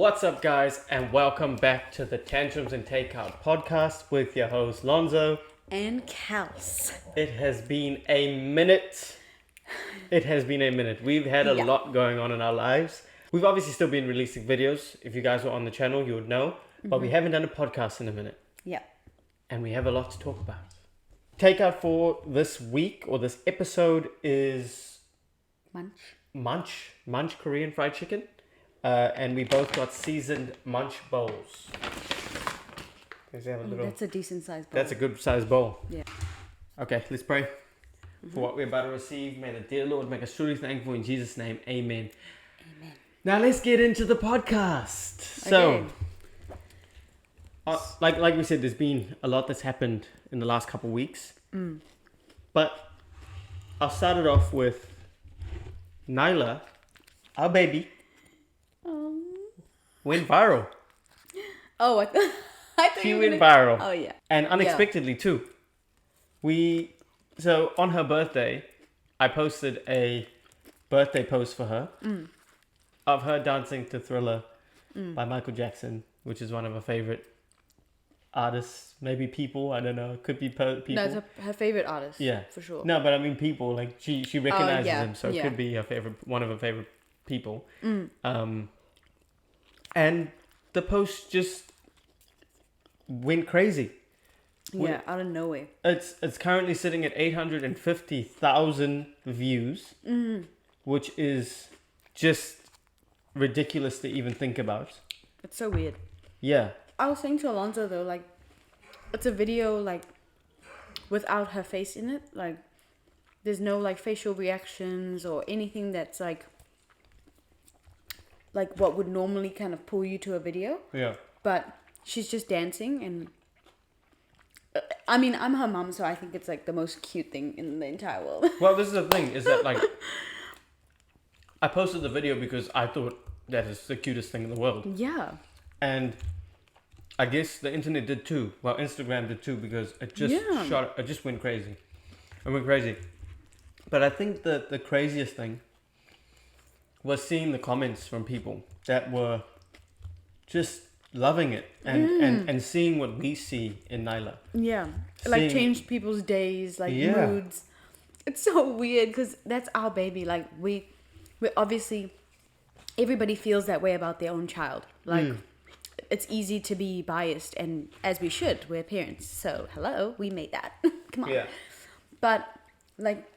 What's up, guys, and welcome back to the Tantrums Takeout podcast with your host Lonzo and Kels. It has been a minute. We've had a lot going on in our lives. We've obviously still been releasing videos. If you guys were on the channel, you would know. But we haven't done a podcast in a minute. Yeah. And we have a lot to talk about. Takeout for this week or this episode is Munch Korean fried chicken. And we both got seasoned Munch bowls. That's a decent sized bowl. That's a good sized bowl. Yeah. Okay, let's pray for what we're about to receive. May the dear Lord make us truly thankful in Jesus' name. Amen. Amen. Now let's get into the podcast. So, like we said, there's been a lot that's happened in the last couple of weeks. But I'll start it off with Nyla, our baby, went viral. Oh, I thought she went viral. Oh, yeah. And unexpectedly too. So on her birthday, I posted a birthday post for her of her dancing to Thriller by Michael Jackson, which is one of her favorite artists, maybe people, I don't know, it could be people. No, it's her favorite artist. Yeah, for sure. No, but I mean people, like she recognizes him, so it could be one of her favorite people. And the post just went crazy. Yeah, out of nowhere. It's currently sitting at 850,000 views, which is just ridiculous to even think about. It's so weird. Yeah. I was saying to Alonzo though, like, it's a video like without her face in it. Like, there's no like facial reactions or anything that's like what would normally kind of pull you to a video. Yeah. But she's just dancing, and I mean, I'm her mom, so I think it's like the most cute thing in the entire world. Well, this is the thing, is that like I posted the video because I thought that is the cutest thing in the world. Yeah. And I guess the internet did too. Well, Instagram did too, because it just it just went crazy. It went crazy. But I think the craziest thing was seeing the comments from people that were just loving it and seeing what we see in Nyla. Yeah. Like changed people's days, like moods. It's so weird because that's our baby. Like we obviously, everybody feels that way about their own child. Like it's easy to be biased, and as we should, we're parents. So hello, we made that. Come on. Yeah. But like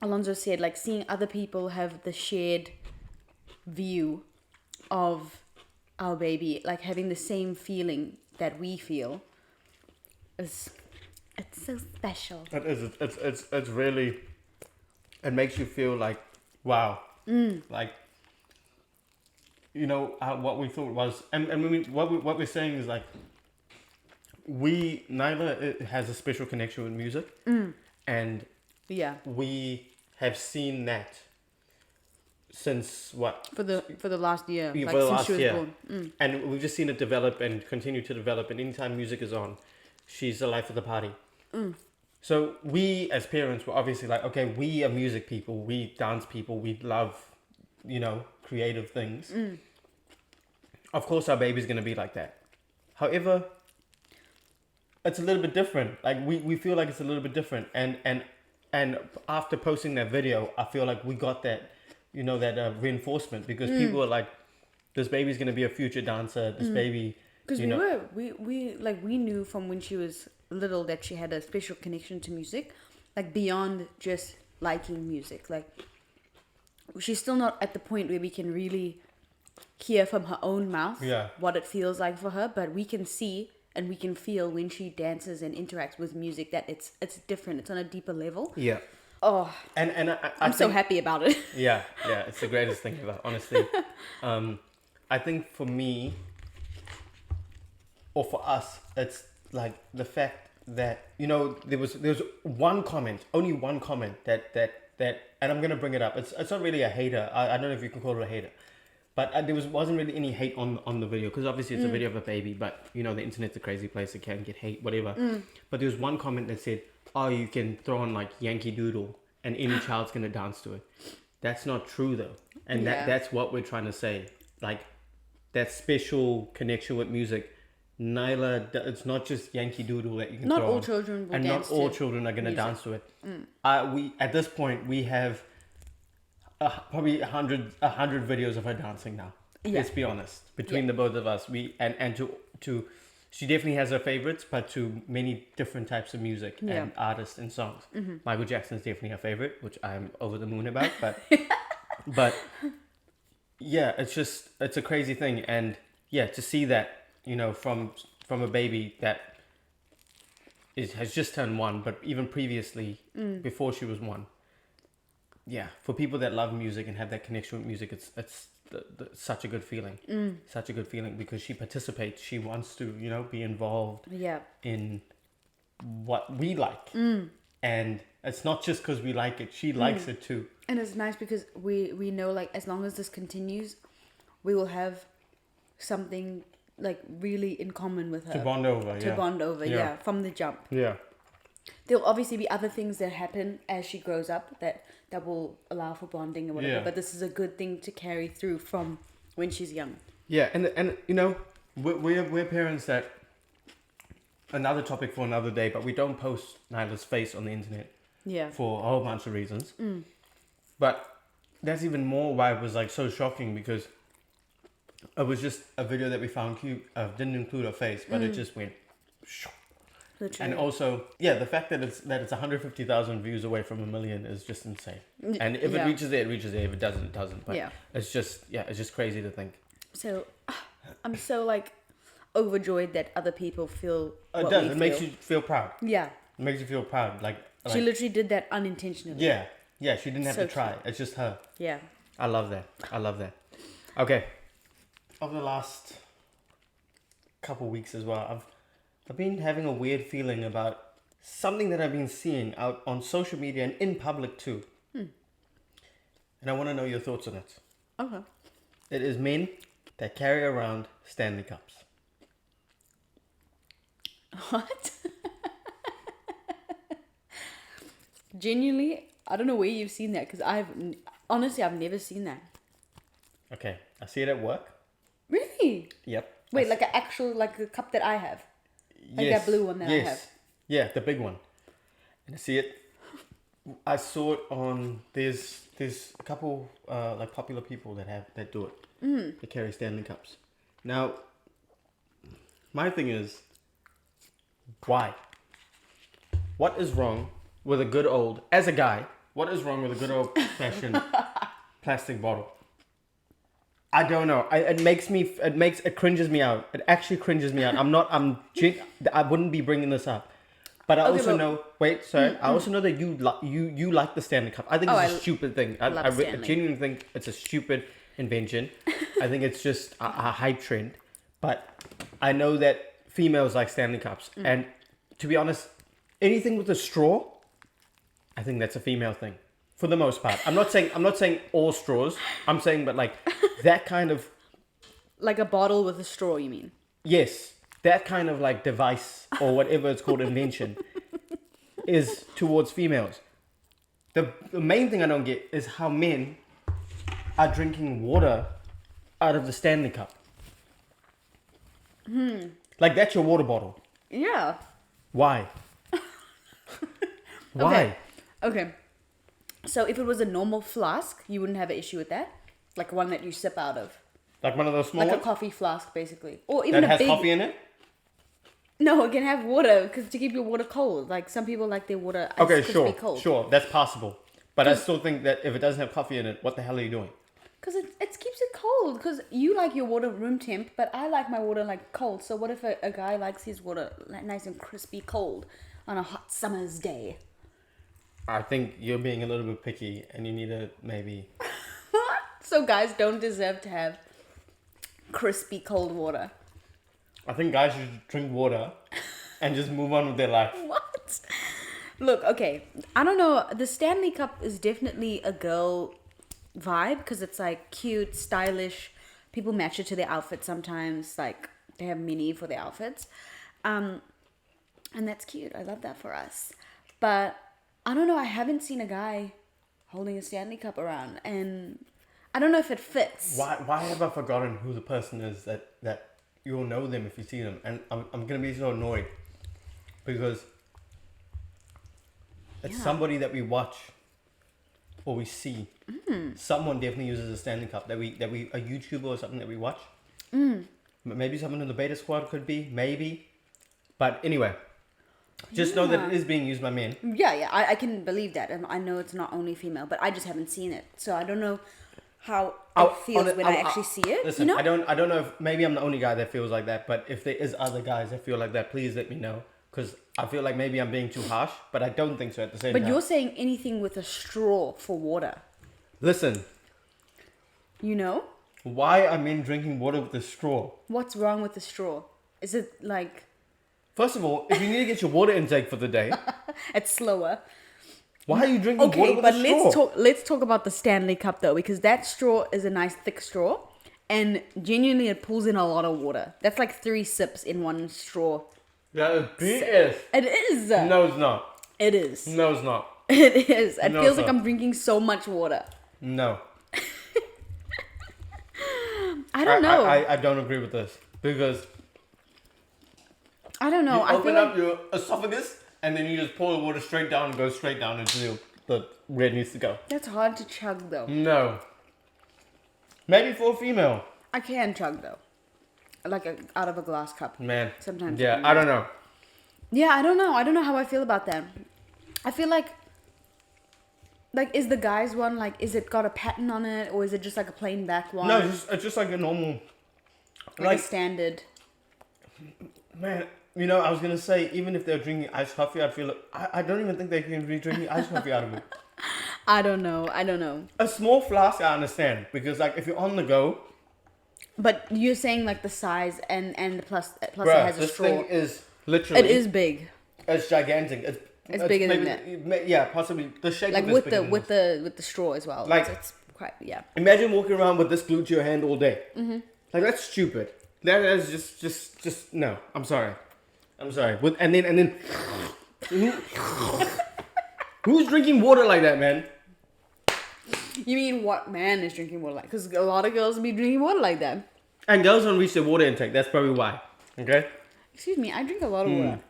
Alonzo said, like seeing other people have the shared view of our baby, like having the same feeling that we feel, it's so special. It is. It's really. It makes you feel like, wow, like, you know, what we thought was, and what we're saying is like, Nyla has a special connection with music, and we have seen that since what? For the last year. Yeah, like for the since last she was year. born. And we've just seen it develop and continue to develop, and anytime music is on, she's the life of the party. So we as parents were obviously like, okay, we are music people, we dance people, we love, you know, creative things. Of course our baby's going to be like that. However, it's a little bit different. Like we feel like it's a little bit different. And after posting that video, I feel like we got that, you know, that reinforcement, because people are like, this baby's going to be a future dancer. This baby, because we knew from when she was little that she had a special connection to music, like beyond just liking music. Like she's still not at the point where we can really hear from her own mouth what it feels like for her, but we can see and we can feel when she dances and interacts with music that it's different. It's on a deeper level. Yeah. Oh, and I'm so happy about it. Yeah, it's the greatest thing ever, honestly. I think for me, or for us, it's like the fact that, you know, there was only one comment that, and I'm gonna bring it up. It's not really a hater. I don't know if you can call it a hater, but there wasn't really any hate on the video, because obviously it's a video of a baby. But you know, the internet's a crazy place. It can get hate, whatever. But there was one comment that said, "Oh, you can throw on like Yankee Doodle, and any child's gonna dance to it." That's not true though, and that's what we're trying to say. Like, that special connection with music. Nyla, it's not just Yankee Doodle that you can Not throw all on. children will And dance not all to children are going to music. dance to it. We at this point we have probably 100 videos of her dancing now. Yeah. Let's be honest. Between the both of us, to she definitely has her favorites, but to many different types of music and artists and songs. Michael Jackson's definitely her favorite, which I'm over the moon about. But yeah, it's a crazy thing, and yeah, to see that, you know, from a baby that has just turned 1, but even previously, before she was 1. Yeah, for people that love music and have that connection with music, it's such a good feeling. Such a good feeling because she participates. She wants to, you know, be involved in what we like. And it's not just because we like it. She likes it too. And it's nice because we know, like, as long as this continues, we will have something, like, really in common with her. To bond over, yeah, from the jump. Yeah. There'll obviously be other things that happen as she grows up that will allow for bonding or whatever. Yeah. But this is a good thing to carry through from when she's young. Yeah, and you know, we're parents that, another topic for another day, but we don't post Nyla's face on the internet. Yeah. For a whole bunch of reasons. But that's even more why it was like so shocking, because it was just a video that we found cute. Didn't include her face, but it just went. Literally. And also, yeah, the fact that it's 150,000 views away from 1 million is just insane. And if it reaches there, it reaches there. If it doesn't, it doesn't. But it's just crazy to think. So, I'm so, like, overjoyed that other people feel It what does. we It feel. makes you feel proud. Yeah. It makes you feel proud. Like She literally did that unintentionally. yeah, she didn't have So to try. cute. It's just her. Yeah. I love that. Okay. Over the last couple weeks as well, I've been having a weird feeling about something that I've been seeing out on social media and in public too. And I want to know your thoughts on it. Okay. It is men that carry around Stanley Cups. What? Genuinely, I don't know where you've seen that, because honestly, I've never seen that. Okay, I see it at work. Really? Yep. Wait, like an actual, like a cup that I have? Like that blue one that I have? Yeah, the big one. And I see it. I saw it on, there's a couple like popular people that do it. They carry Stanley Cups. Now, my thing is, why? What is wrong with a good old, as a guy, what is wrong with a good old fashioned plastic bottle? I don't know. It cringes me out. It actually cringes me out. I wouldn't be bringing this up. But I also know, I also know that you like the Stanley Cup. I think it's a stupid thing. I genuinely think it's a stupid invention. I think it's just a hype trend. But I know that females like Stanley Cups. And to be honest, anything with a straw, I think that's a female thing. For the most part. I'm not saying all straws. I'm saying, but like that kind of, like a bottle with a straw, you mean? yes, that kind of like device or whatever it's called, invention, is towards females. The main thing I don't get is how men are drinking water out of the Stanley Cup. Like that's your water bottle. Yeah. Why? Why? Okay. So if it was a normal flask, you wouldn't have an issue with that? Like one that you sip out of? Like one of those small Like ones? a coffee flask, basically. Or even That a has big... coffee in it? No, it can have water, because to keep your water cold. Like some people like their water Okay, crispy cold. sure, that's possible. But I still think that if it doesn't have coffee in it, what the hell are you doing? Because it keeps it cold. Because you like your water room temp, but I like my water like cold. So what if a guy likes his water like nice and crispy cold on a hot summer's day? I think you're being a little bit picky and you need to maybe... So guys don't deserve to have crispy cold water. I think guys should drink water and just move on with their life. What? Look, okay. I don't know. The Stanley Cup is definitely a girl vibe because it's like cute, stylish. People match it to their outfits sometimes. Like they have mini for their outfits. And that's cute. I love that for us. But I don't know. I haven't seen a guy holding a Stanley Cup around. And I don't know if it fits. Why have I forgotten who the person is that you'll know them if you see them? And I'm gonna be so annoyed because it's somebody that we watch or we see. Someone definitely uses a Stanley Cup that we a YouTuber or something that we watch. Maybe someone in the beta squad could be, maybe. But anyway, just know that it is being used by men. Yeah, I can believe that. And I know it's not only female, but I just haven't seen it. So I don't know how it feels when I actually see it. Listen, you know? I don't know if maybe I'm the only guy that feels like that, but if there is other guys that feel like that, please let me know. Because I feel like maybe I'm being too harsh, but I don't think so at the same time. But you're saying anything with a straw for water. Listen. You know? Why are men drinking water with a straw? What's wrong with the straw? Is it like... First of all, if you need to get your water intake for the day... it's slower. Why are you drinking water with a straw? Okay, but let's talk about the Stanley Cup though, because that straw is a nice thick straw, and genuinely it pulls in a lot of water. That's like 3 sips in one straw. That is BS. It is. No, it's not. It is. No, it's not. It is. It No, feels it's like not. I'm drinking so much water. No. I don't know. I don't agree with this because I don't know. you I open feel up like your esophagus and then you just pour the water straight down and go straight down into where it needs to go. that's hard to chug though. No. Maybe for a female. I can chug though, like out of a glass cup. Man. Sometimes. Yeah, I don't know. Yeah, I don't know. I don't know how I feel about that. I feel like is the guy's one is it got a pattern on it or is it just like a plain back one? No, it's just like a normal, like a standard. Man, you know, I was gonna say even if they're drinking iced coffee, I'd feel I don't even think they can be drinking iced coffee out of it. I don't know. A small flask, I understand because like if you're on the go. But you're saying like the size and the plus Bruh, it has a this straw. thing is literally. It is big. It's gigantic. It's bigger than that. Yeah, possibly the shape. Like of with it's the bigger with the straw as well. Like it's quite Imagine walking around with this glued to your hand all day. Mm-hmm. Like that's stupid. That is just no. I'm sorry. With and then who's drinking water like that, man? You mean what man is drinking water like? Because a lot of girls be drinking water like that. And girls don't reach their water intake. That's probably why. Okay. Excuse me, I drink a lot of water.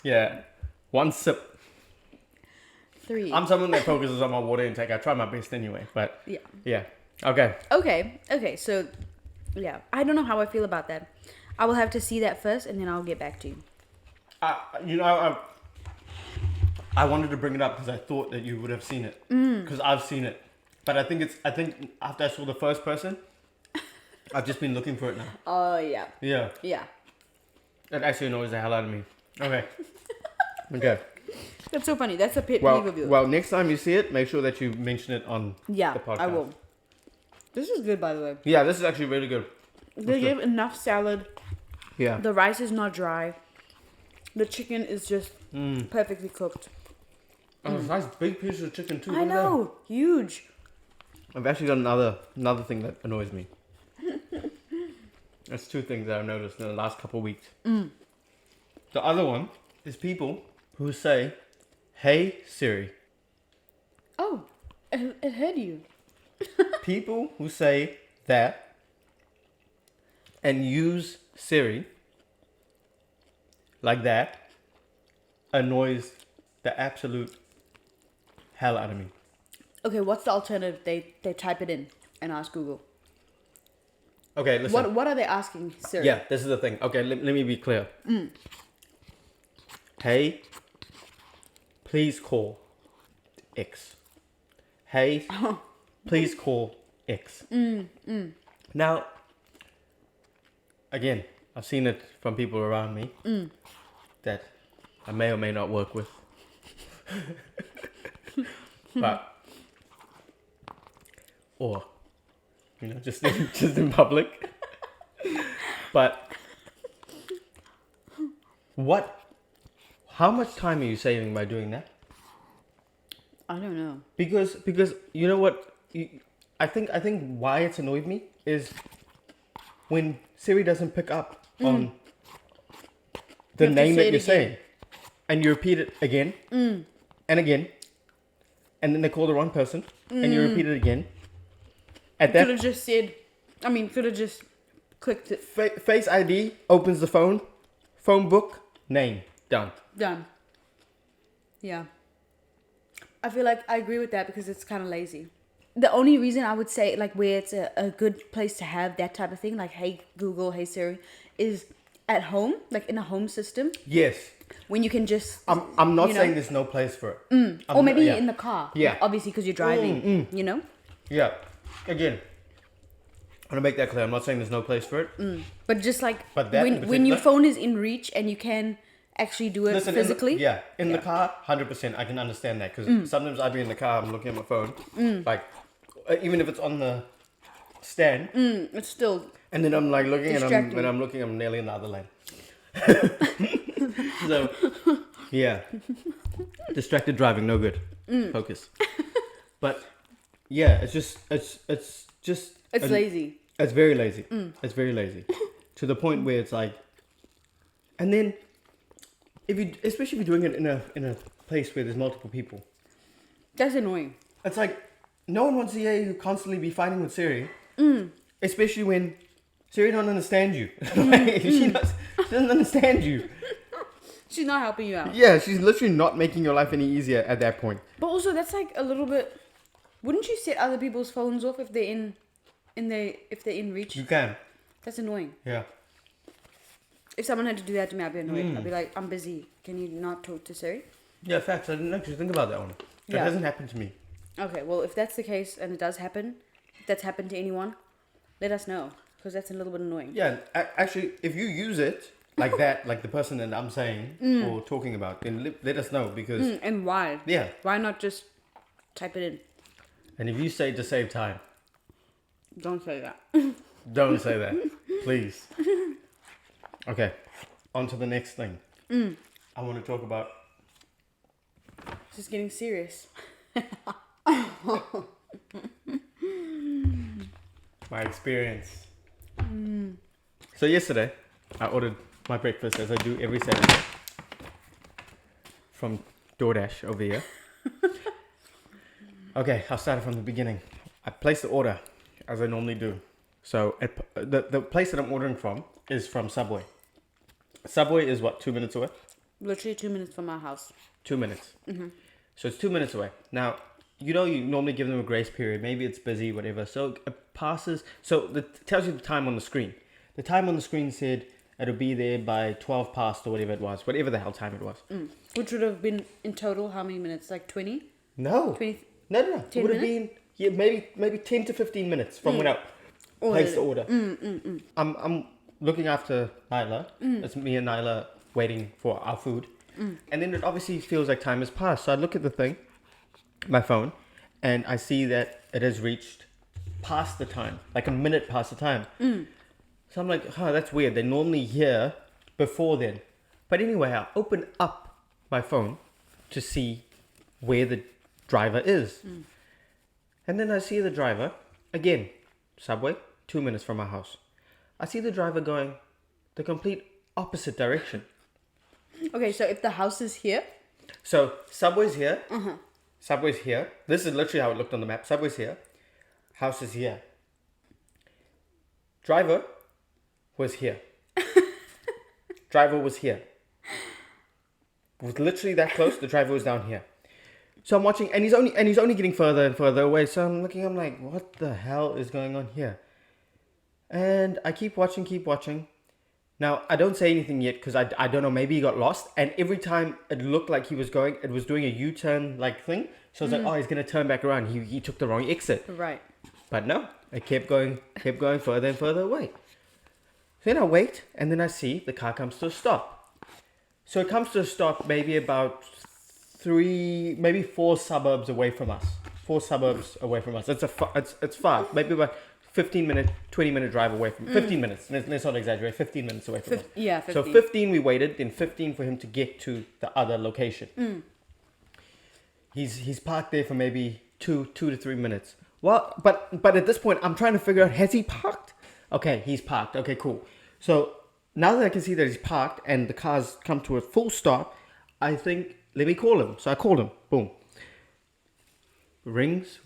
Yeah. 1 sip. 3. I'm someone that focuses on my water intake. I try my best anyway, but yeah. Okay. Okay. So, yeah, I don't know how I feel about that. I will have to see that first, and then I'll get back to you. I wanted to bring it up because I thought that you would have seen it because I've seen it, but I think after I saw the first person, I've just been looking for it now. Oh yeah. Yeah. That actually annoys the hell out of me. Okay. Okay. That's so funny. That's a pet peeve of yours. Well, next time you see it, make sure that you mention it on the podcast. I will. This is good, by the way. Yeah, this is actually really good. They gave enough salad. Yeah. The rice is not dry. The chicken is just perfectly cooked. Oh, it's a nice big piece of chicken too. I know. Huge. I've actually got another thing that annoys me. That's 2 things that I've noticed in the last couple of weeks. The other one is people who say, "Hey Siri." Oh, it heard you. People who say that and use Siri like that annoys the absolute hell out of me. Okay, what's the alternative? They type it in and ask Google. Okay, listen. What are they asking Siri? Yeah, this is the thing. Okay, let me be clear. Hey, please call X. Hey, please call X. Now, again, I've seen it from people around me that I may or may not work with. Or, just in public. But how much time are you saving by doing that? I don't know. Because you know what, I think why it's annoyed me is when Siri doesn't pick up on the name that you're saying, and you repeat it again and again, and then they call the wrong person, and you repeat it again, At Could that have just said, could have just clicked it. Face ID opens the phone book, name, done. Done. Yeah. I feel like I agree with that because it's kind of lazy. The only reason I would say, like, where it's a good place to have that type of thing, like, hey Google, hey Siri, is at home, like in a home system. Yes. When you can just... I'm not saying there's no place for it. Or maybe in the car. Yeah. Like, obviously, because you're driving, you know? Yeah. Again, I want to make that clear. I'm not saying there's no place for it. But just like, But that when your phone is in reach and you can actually do it physically. In the car, 100%, I can understand that. Because sometimes I'll be in the car, I'm looking at my phone. Like, even if it's on the stand. It's still... And then I'm like looking and when I'm looking, I'm nearly in the other lane. So, yeah. Distracted driving, no good. Focus. But, yeah, it's just... It's lazy. It's very lazy. It's very lazy. To the point where it's like... And then, especially if you're doing it in a place where there's multiple people. That's annoying. It's like, no one wants to hear you constantly be fighting with Siri. Especially when Siri don't understand you. She doesn't understand you. She's not helping you out. Yeah, she's literally not making your life any easier at that point. But also, that's like a little bit... Wouldn't you set other people's phones off if they're in reach? You can. That's annoying. Yeah. If someone had to do that to me, I'd be annoyed. I'd be like, I'm busy. Can you not talk to Siri? Yeah, facts. I didn't actually think about that one. That hasn't happened to me. Okay, well, if that's the case and it does happen, if that's happened to anyone, let us know. Because that's a little bit annoying. Yeah, actually, if you use it like that, like the person that I'm saying or talking about, then let us know because... And why? Yeah. Why not just type it in? And if you say to save time... Don't say that. Don't say that. Please. Okay. On to the next thing. I want to talk about... This is getting serious. My experience. So yesterday, I ordered my breakfast as I do every Saturday from DoorDash over here. Okay, I'll start it from the beginning. I placed the order as I normally do. So the place that I'm ordering from is from Subway. Subway is what, 2 minutes away? Literally 2 minutes from my house. 2 minutes. So it's 2 minutes away. Now, you normally give them a grace period. Maybe it's busy, whatever. So it passes. So it tells you the time on the screen. The time on the screen said it'll be there by 12 past or whatever it was. Whatever the hell time it was. Which would have been in total how many minutes? Like 20? No. 20? No. It would have been maybe 10 to 15 minutes from when I placed the order. I'm looking after Nyla. It's me and Nyla waiting for our food. And then it obviously feels like time has passed. So I look at the thing, my phone, and I see that it has reached past the time, like a minute past the time. So I'm like, that's weird. They're normally here before then. But anyway, I open up my phone to see where the driver is. And then I see the driver, again, Subway, 2 minutes from my house. I see the driver going the complete opposite direction. Okay, so if the house is here? So Subway's here. Subway's here. This is literally how it looked on the map. Subway's here. House is here. Driver was here. Driver was here. It was literally that close. The driver was down here. So I'm watching, and he's only getting further and further away. So I'm like, what the hell is going on here? And I keep watching. Now, I don't say anything yet because I don't know, maybe he got lost. And every time it looked like he was going, it was doing a U-turn like thing. So I was like, he's going to turn back around. He took the wrong exit. Right. But no, it kept going further and further away. Then I wait, and then I see the car comes to a stop. So it comes to a stop maybe about 4 suburbs away from us. 4 suburbs away from us. It's far. Maybe about 20-minute drive away from 15 minutes. Let's not exaggerate. 15 minutes away from us. Yeah, 15. So 15 we waited, then 15 for him to get to the other location. He's parked there for maybe 2 to 3 minutes. Well, but at this point I'm trying to figure out, has he parked? Okay, he's parked. Okay, cool. So now that I can see that he's parked and the car's come to a full stop, I think, let me call him. So I called him. Boom. rings.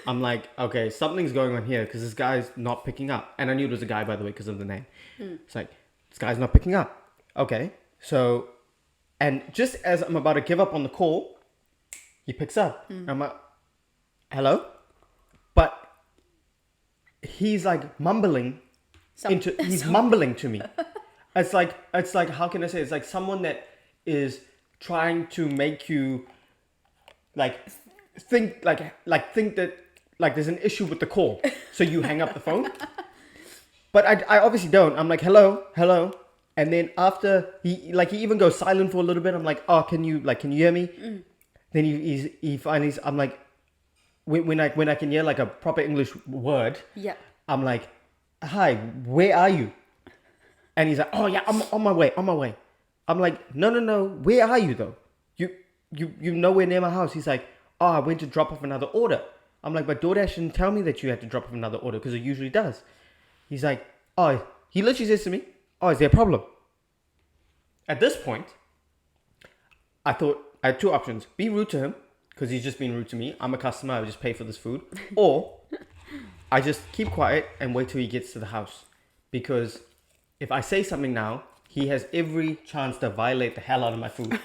I'm like, okay, something's going on here because this guy's not picking up. And I knew it was a guy, by the way, because of the name. It's like, this guy's not picking up. Okay, so, and just as I'm about to give up on the call, he picks up. I'm like, hello? But he's like mumbling he's mumbling to me. It's like, how can I say? It's like someone that is trying to make you like think that like there's an issue with the call, so you hang up the phone. But I obviously don't. I'm like, hello, and then after he even goes silent for a little bit. I'm like, oh, can you hear me? Then he finally, I'm like, when I can hear like a proper English word, I'm like, hi, where are you? And he's like, oh yeah, I'm on my way. I'm like, no, where are you though? You nowhere near my house. He's like, oh, I went to drop off another order. I'm like, but DoorDash didn't tell me that you had to drop off another order because it usually does. He's like, oh, he literally says to me, oh, is there a problem? At this point, I thought I had two options. Be rude to him because he's just being rude to me. I'm a customer. I just pay for this food. Or I just keep quiet and wait till he gets to the house. Because if I say something now, he has every chance to violate the hell out of my food.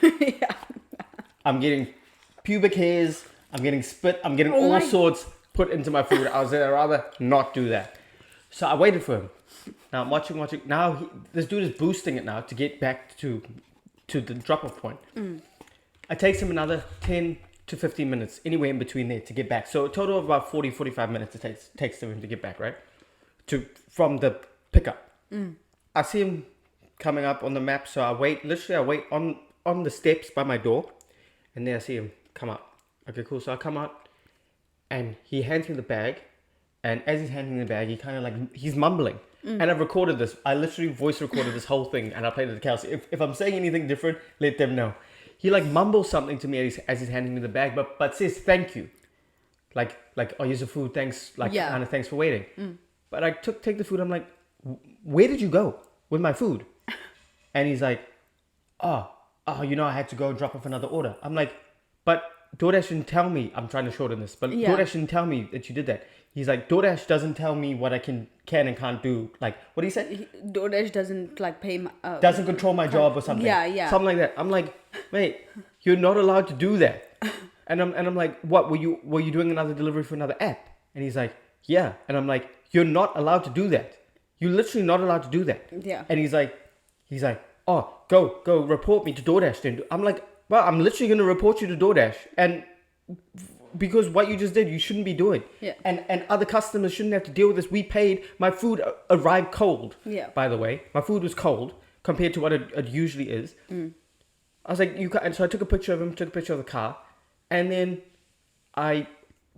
I'm getting pubic hairs. I'm getting spit. I'm getting all sorts put into my food. I was rather not do that. So I waited for him. Now I'm watching. Now this dude is boosting it now to get back to the drop-off point. It takes him another 10 to 15 minutes, anywhere in between there, to get back. So a total of about 40, 45 minutes it takes him to get back, right? From the pickup. I see him coming up on the map, so I wait on the steps by my door, and then I see him come up. Okay, cool. So I come out, and he hands me the bag, and as he's handing me the bag, he kind of like, he's mumbling. And I've recorded this. I literally voice recorded this whole thing, and I played it to Kelsey. If I'm saying anything different, let them know. He like mumbles something to me as he's handing me the bag, but says thank you, like oh, here's the food, thanks, kind of thanks for waiting. But I take the food. I'm like, where did you go with my food? And he's like, oh, I had to go and drop off another order. I'm like, but DoorDash didn't tell me. I'm trying to shorten this, but DoorDash didn't tell me that you did that. He's like, DoorDash doesn't tell me what I can and can't do. Like, what do you say? DoorDash doesn't like pay my... doesn't control my job or something. Yeah. Something like that. I'm like, mate, you're not allowed to do that. And I'm like, what? Were you doing another delivery for another app? And he's like, yeah. And I'm like, you're not allowed to do that. You're literally not allowed to do that. Yeah. And he's like, oh, go report me to DoorDash then. I'm like, well, I'm literally going to report you to DoorDash. And because what you just did, you shouldn't be doing. Yeah. And other customers shouldn't have to deal with this. We paid, my food arrived cold. Yeah. By the way, my food was cold compared to what it usually is. I was like, and so I took a picture of him, took a picture of the car, and then I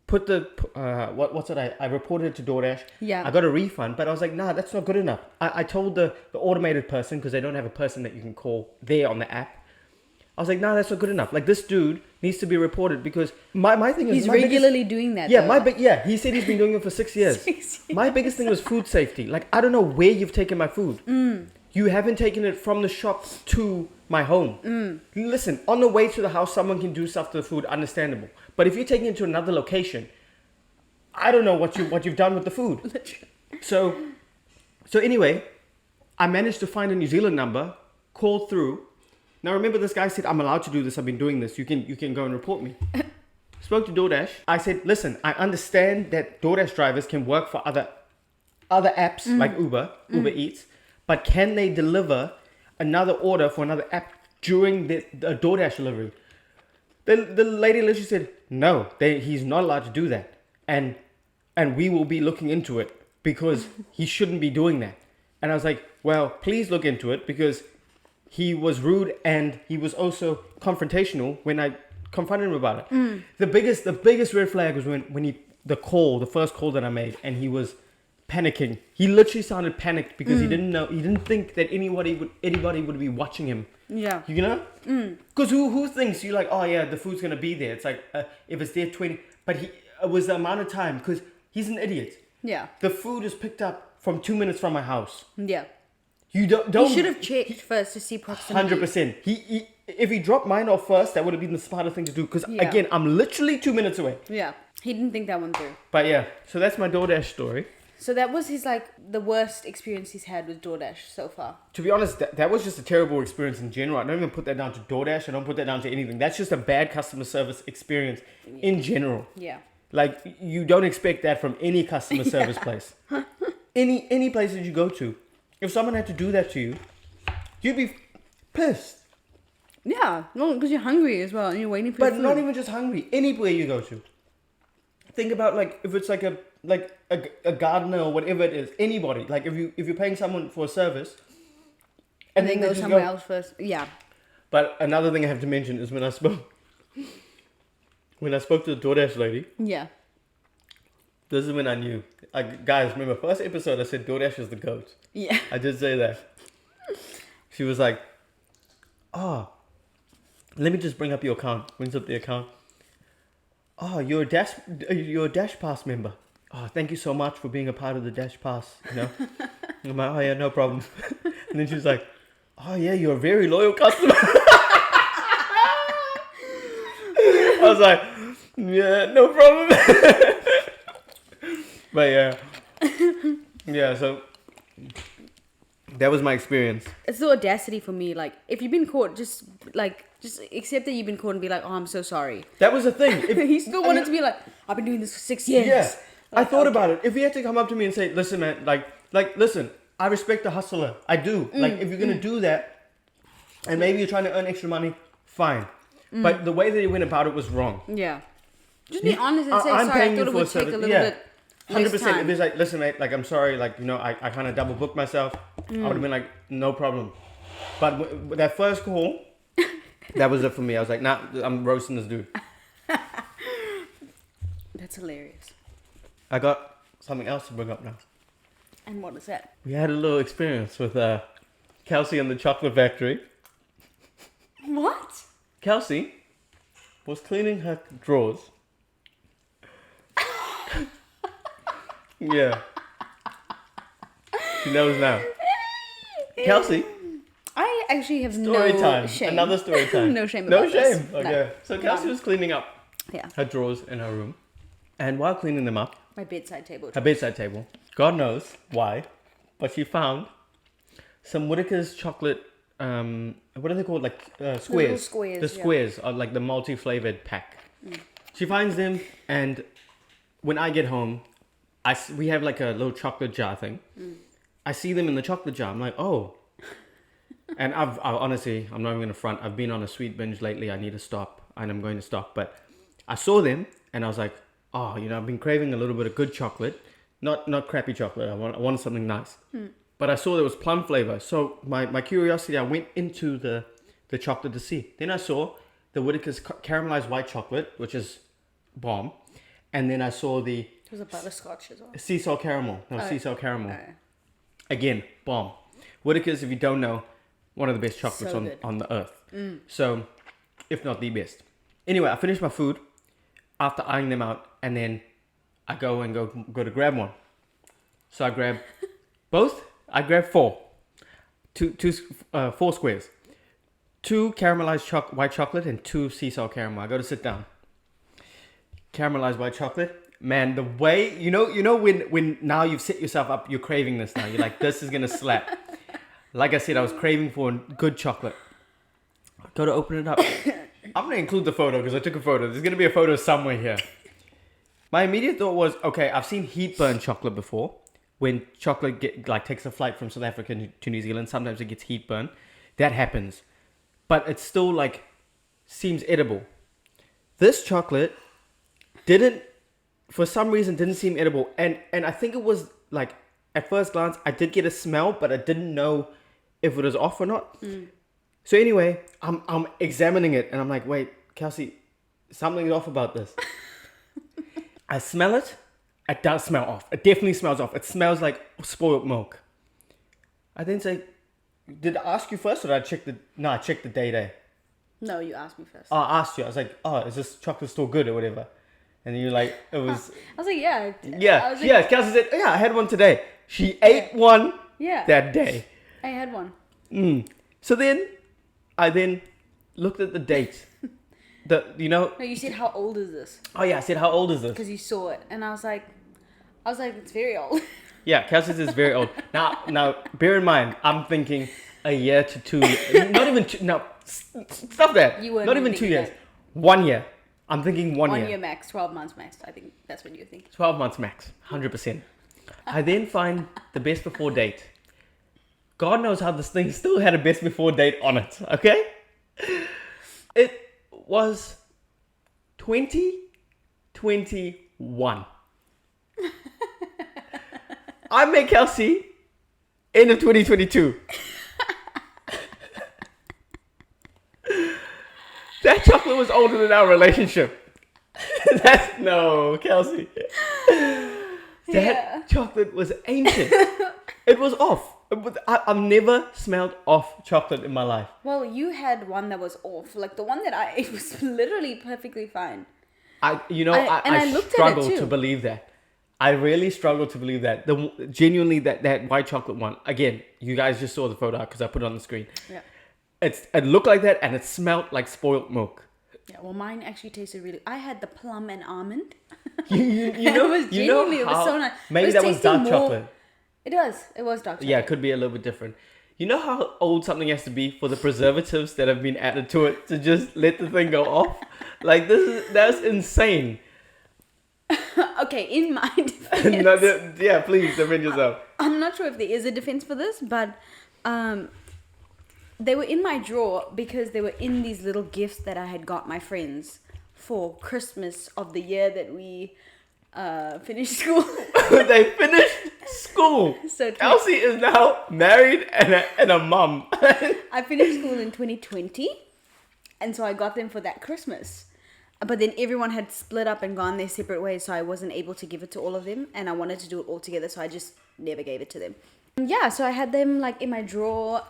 put the, I reported it to DoorDash. Yeah. I got a refund, but I was like, nah, that's not good enough. I told the automated person, because they don't have a person that you can call there on the app. I was like, nah, that's not good enough. Like, this dude needs to be reported because my thing is... He's regularly doing that. Yeah, he said he's been doing it for 6 years. My biggest thing was food safety. Like, I don't know where you've taken my food. You haven't taken it from the shop to my home. Listen, on the way to the house, someone can do stuff to the food, understandable. But if you're taking it to another location, I don't know what you've done with the food. So anyway, I managed to find a New Zealand number, called through. Now remember, this guy said, I'm allowed to do this, I've been doing this, you can go and report me. Spoke to DoorDash. I said, listen, I understand that DoorDash drivers can work for other apps like Uber Eats, but can they deliver another order for another app during the DoorDash delivery? The lady literally said, no, he's not allowed to do that. And we will be looking into it because he shouldn't be doing that. And I was like, well, please look into it because he was rude and he was also confrontational when I confronted him about it. The biggest red flag was when the first call that I made, and he was panicking. He literally sounded panicked because he didn't think that anybody would be watching him. Yeah. You know? Because who thinks you're like, oh yeah, the food's gonna be there. It's like if it's there 20, but it was the amount of time because he's an idiot. Yeah. The food is picked up from 2 minutes from my house. Yeah. You don't. You should have checked first to see proximity. 100%. if he dropped mine off first, that would have been the smarter thing to do. Because again, I'm literally 2 minutes away. Yeah. He didn't think that one through. But yeah, so that's my DoorDash story. So that was his, like, the worst experience he's had with DoorDash so far. To be honest, that was just a terrible experience in general. I don't even put that down to DoorDash. I don't put that down to anything. That's just a bad customer service experience in general. Yeah. Like, you don't expect that from any customer service place. Any place that you go to. If someone had to do that to you, you'd be pissed. Yeah. No, because you're hungry as well and you're waiting for your But food. not even just hungry. Anywhere you go to. Think about, like, if it's like a gardener or whatever it is. Anybody. Like, if you're paying someone for a service. And then go somewhere else first. Yeah. But another thing I have to mention is when I spoke to the DoorDash lady. Yeah. This is when I knew. Guys, remember, first episode I said DoorDash is the GOAT. Yeah. I did say that. She was like, let me just bring up your account. Brings up the account. Oh, you're a Dash Pass member. Oh, thank you so much for being a part of the Dash Pass. You know? I'm like, oh yeah, no problem. And then she was like, oh yeah, you're a very loyal customer. I was like, yeah, no problem. But yeah, so that was my experience. It's the audacity for me. Like, if you've been caught, just accept that you've been caught and be like, oh, I'm so sorry. That was the thing. He still wanted to be like, I've been doing this for 6 years. Yeah, Like, I thought about it. If he had to come up to me and say, listen, man, listen, I respect the hustler. I do. Like, if you're going to do that, and maybe you're trying to earn extra money, fine. But the way that he went about it was wrong. Yeah. Just be honest and say, I'm sorry, I paying thut you it for would a take a service. little Yeah. bit 100%. less time. If it's like, listen, mate, like, I'm sorry, like, you know, I kind of double booked myself. I would have been like, no problem. But with that first call, that was it for me. I was like, nah, I'm roasting this dude. That's hilarious. I got something else to bring up now. And what is that? We had a little experience with Kelsey and the chocolate factory. What? Kelsey was cleaning her drawers. Yeah. She knows now. Kelsey. I actually have Story no time. shame. Another story time. No shame about No shame. this. Okay. No. So Kelsey was cleaning up Yeah. her drawers in her room. And while cleaning them up, My bedside table. her bedside table, God knows why, but she found some Whittaker's chocolate, what are they called? Like squares. little squares, The yeah. squares are like the multi-flavored pack. She finds them, and when I get home, we have like a little chocolate jar thing. I see them in the chocolate jar. I'm like, oh. And I honestly, I'm not even gonna front. I've been on a sweet binge lately. I need to stop, and I'm going to stop. But I saw them, and I was like, oh, you know, I've been craving a little bit of good chocolate, not crappy chocolate. I wanted something nice. But I saw there was plum flavor, so my curiosity, I went into the chocolate to see. Then I saw the Whittaker's caramelized white chocolate, which is bomb, and then I saw the It was a butterscotch as well. sea salt caramel. Sea salt caramel. Oh. Again, bomb. Whittaker's, if you don't know, one of the best chocolates So good. on the earth. So, if not the best. Anyway, I finished my food after eyeing them out, and then I go to grab one. So I grab both. I grab four squares, 2 caramelized white chocolate and 2 sea salt caramel. I go to sit down. Caramelized white chocolate. Man, the way you know when now you've set yourself up, you're craving this now. You're like, this is gonna slap. Like I said, I was craving for good chocolate. I go to open it up. I'm gonna include the photo because I took a photo. There's gonna be a photo somewhere here. My immediate thought was, okay, I've seen heat burn chocolate before. When chocolate takes a flight from South Africa to New Zealand, sometimes it gets heat burn. That happens, but it still seems edible. This chocolate for some reason didn't seem edible, and I think it was like at first glance I did get a smell, but I didn't know if it was off or not. So anyway, I'm examining it, and I'm like, wait, Kelsey, something's off about this. I smell it. It does smell off. It definitely smells off. It smells like spoiled milk. I then say, did I ask you first, or did I check the? No, I checked the day. No, you asked me first. Oh, I asked you. I was like, oh, is this chocolate still good or whatever? And you're like, it was. I was like, yeah. Yeah, I was like, yeah. Kelsey said, yeah, I had one today. She ate one Yeah. that day. I had one. So then, I looked at the date. No, you said, how old is this? Oh yeah, I said, how old is this? Because you saw it. And I was like, it's very old. Yeah, Kelsey's is very old. Now, bear in mind, I'm thinking a year to 2 years. Not even two. No, stop that. You weren't Not even 2 thinking years. that. 1 year. I'm thinking 1 year. 1 year max, 12 months max. I think that's what you're thinking. 12 months max. 100%. I then find the best before date. God knows how this thing still had a best before date on it. Okay? It was 2021. I met Kelsey end of 2022. That chocolate was older than our relationship. No, Kelsey. That chocolate was ancient. It was off. I've never smelled off chocolate in my life. Well, you had one that was off. Like the one that I ate was literally perfectly fine. I looked struggle at it too. to believe that. I really struggle to believe that. Genuinely, that white chocolate one. Again, you guys just saw the photo because I put it on the screen. Yeah. It looked like that, and it smelled like spoiled milk. Yeah. Well, mine actually tasted really. I had the plum and almond. You It was so nice. Maybe that was dark chocolate. It was. It was dark chocolate. Yeah, it could be a little bit different. You know how old something has to be for the preservatives that have been added to it to just let the thing go off? Like that's insane. Okay, in my defense. Please defend yourself. I'm not sure if there is a defense for this, but they were in my drawer because they were in these little gifts that I had got my friends for Christmas of the year that we finished school. They finished school. So Kelsey is now married and a mum. I finished school in 2020, and so I got them for that Christmas. But then everyone had split up and gone their separate ways, so I wasn't able to give it to all of them, and I wanted to do it all together, so I just never gave it to them. Yeah, so I had them like in my drawer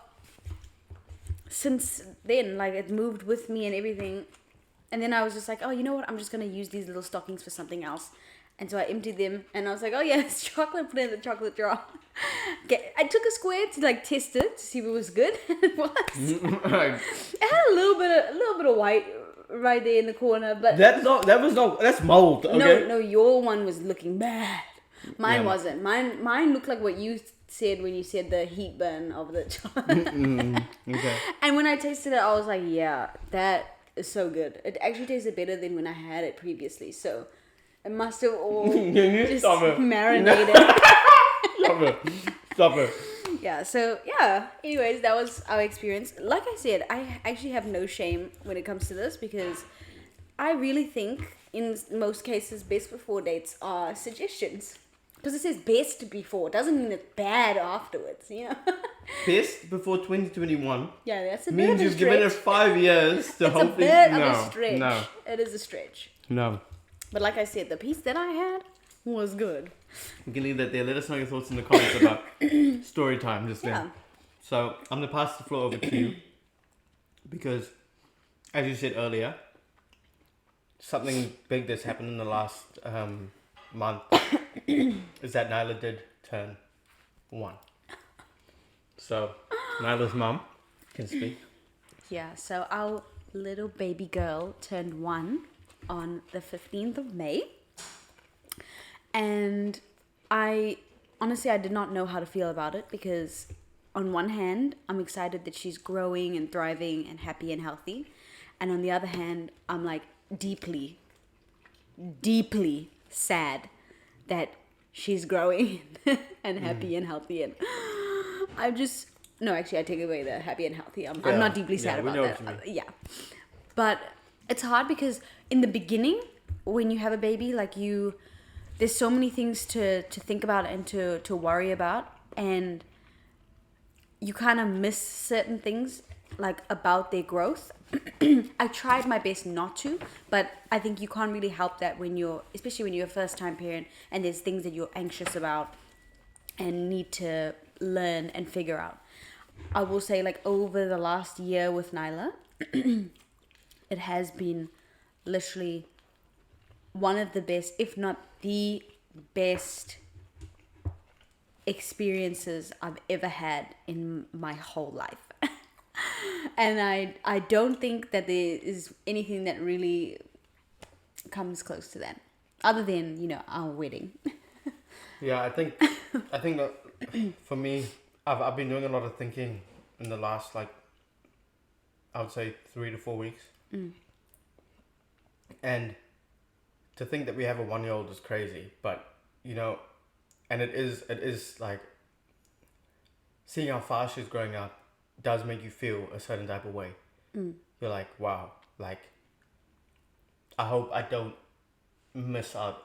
since then. Like it moved with me and everything. And then I was just like, oh, you know what? I'm just going to use these little stockings for something else. And so I emptied them, and I was like, oh yeah, it's chocolate, put it in the chocolate jar. I took a square to like test it to see if it was good. It was. It had a little bit of white right there in the corner, but that's mold. Okay? No, your one was looking bad. Mine wasn't. Mine looked like what you said when you said the heat burn of the chocolate. Okay. And when I tasted it, I was like, yeah, that is so good. It actually tasted better than when I had it previously. So it must have all just marinated. Stop it. Yeah, so yeah. Anyways, that was our experience. Like I said, I actually have no shame when it comes to this because I really think in most cases best before dates are suggestions. Because it says best before, doesn't mean it's bad afterwards, you know? Best before 2021 Yeah, that's a bit means of a you've stretch. given it 5 years to It's hope a bit of no, a stretch. No. It is a stretch. No. But like I said, the piece that I had was good. You can leave that there. Let us know your thoughts in the comments about story time just then. Yeah. So I'm going to pass the floor over to you because, as you said earlier, something big that's happened in the last month is that Nyla did turn 1. So Nyla's mum can speak. Yeah, so our little baby girl turned 1 on the 15th of May. And I did not know how to feel about it because on one hand, I'm excited that she's growing and thriving and happy and healthy. And on the other hand, I'm like deeply, deeply sad that she's growing and happy and healthy. And I take away the happy and healthy. I'm not deeply sad about that. Yeah. But it's hard because in the beginning, when you have a baby, there's so many things to think about and to worry about, and you kind of miss certain things like about their growth. I tried my best not to, but I think you can't really help that especially when you're a first time parent and there's things that you're anxious about and need to learn and figure out. I will say over the last year with Nyla, it has been literally one of the best, if not the best experiences I've ever had in my whole life. And I don't think that there is anything that really comes close to that, other than, you know, our wedding. Yeah, I think that for me, I've been doing a lot of thinking in the last, like, I would say 3 to 4 weeks. And to think that we have a 1-year-old is crazy, but, you know, and it is like, seeing how fast she's growing up does make you feel a certain type of way. You're like, wow, like, I hope I don't miss out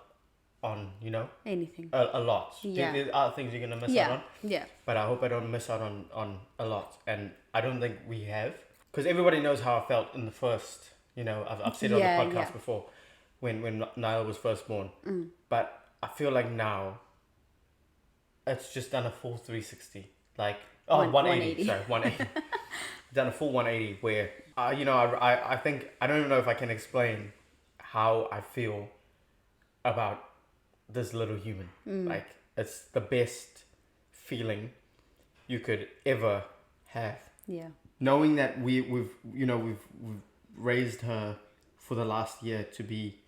on, you know, Anything. a lot. Yeah. There are things you're gonna miss out on. Yeah. But I hope I don't miss out on a lot. And I don't think we have. Because everybody knows how I felt in the first, you know, I've said it on the podcast before, when Nyla was first born. But I feel like now, it's just done a full 360. Like, 180. Sorry, 180. Done a full 180 where, you know, I think, I don't even know if I can explain how I feel about this little human. Like, it's the best feeling you could ever have. Yeah. Knowing that we've raised her for the last year to be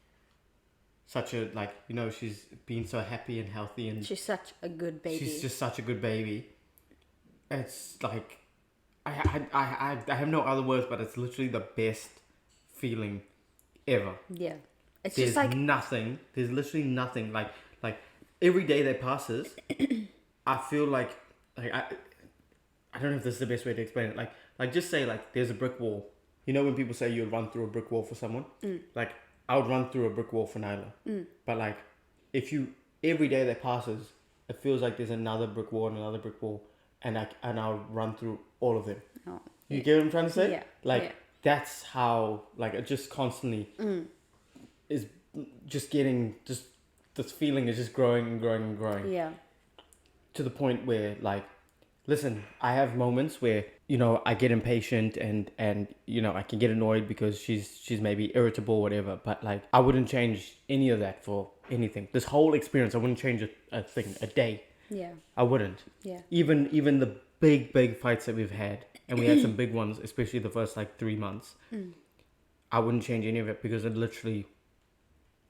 such a, like, you know, she's been so happy and healthy, and she's such a good baby. She's just such a good baby. It's like, I have no other words, but it's literally the best feeling ever. Yeah. It's There's just like nothing. There's literally nothing. Like every day that passes, I feel like I don't know if this is the best way to explain it. Like just say, like, there's a brick wall. You know when people say you would run through a brick wall for someone? Like, I would run through a brick wall for Nyla. But like, every day that passes, it feels like there's another brick wall and another brick wall, and I'll run through all of them. Oh, you get what I'm trying to say? Yeah. Like, that's how, like, it just constantly is just getting, just this feeling is just growing and growing and growing. Yeah. To the point where, like, listen, I have moments where, you know, I get impatient and you know, I can get annoyed because she's maybe irritable or whatever, but like, I wouldn't change any of that for anything. This whole experience, I wouldn't change a thing, a day. Yeah. I wouldn't. Yeah. Even the big fights that we've had, and we had some big ones, especially the first, like, 3 months. I wouldn't change any of it because it literally...